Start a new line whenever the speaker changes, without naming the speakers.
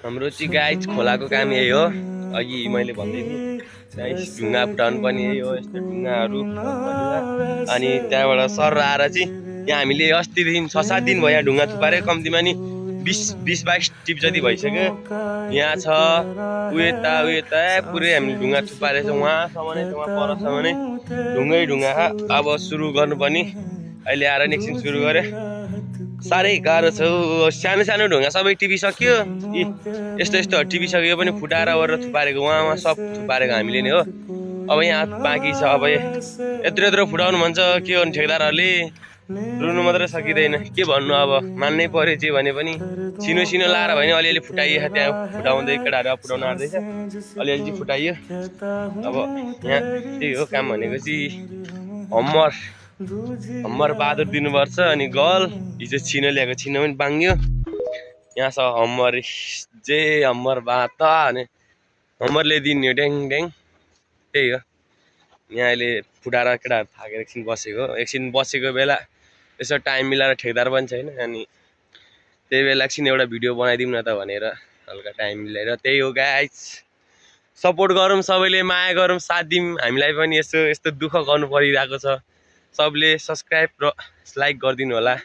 हाम्रो चाहिँ गाइस खोलाको काम यही हो। अघि मैले भन्दै थिएँ गाइस ढुङ्गा फुटाउनु पनि यही हो। यस्तो ढुङ्गाहरू अनि त्यहाँबाट सर आएर चाहिँ यहाँ हामीले अस्तिदेखि 6-7 दिन भयो ढुङ्गा थुपारे। कम्तीमा नि 20-22 टिप जति भइसक्यो। यहाँ छ उता पुरै हामीले ढुङ्गा थुपारेछ। वहाँसम्म नै वहाँ परसम्म नै ढुङ्गा अब सुरु गर्नुपर्ने। अहिले आएर एकछिन सुरु गरे। साह्रै गाह्रो छ। सानो सानो ढुङ्गा सबै टिपिसक्यो। यस्तो टिपिसक्यो पनि फुटाएर गरेर थुपारेको। वहाँ सब थुपारेको हामीले नै हो। अब यहाँ बाँकी छ। अब यत्रो फुटाउनु भन्छ के गर्नु ठेकदारहरूले। रुनु मात्रै सकिँदैन। के भन्नु अब मान्नै पर्यो जे भने पनि। सिनो लाएर भयो भने अलिअलि फुटाइयो। त्यहाँ फुटाउँदै केटाहरू फुटाउन आँट्दैछ। अलिअलि चाहिँ फुटाइयो। अब यहाँ त्यही हो काम भनेको चाहिँ हम्मर बहादुर दिनुपर्छ। अनि गल हिजो छिनो ल्याएको छिनो पनि बाङ्ग्यो। यहाँ छ हम्मर बात अनि हम्मरले दिने ड्याङ त्यही हो। यहाँ अहिले फुटाएर केटाहरू थाकेर एकछिन बसेको बेला यसो टाइम मिलाएर ठेकदार पनि छैन। अनि त्यही बेला एकछिन एउटा भिडियो बनाइदिउँ न त भनेर हल्का टाइम मिलाएर। त्यही हो गाइस, सपोर्ट गरौँ, सबैले माया गरौँ, साथ दिउँ। हामीलाई पनि यस्तो दुःख गर्नु परिरहेको छ। सबले सब्सक्राइब र लाइक गरिदिनु होला।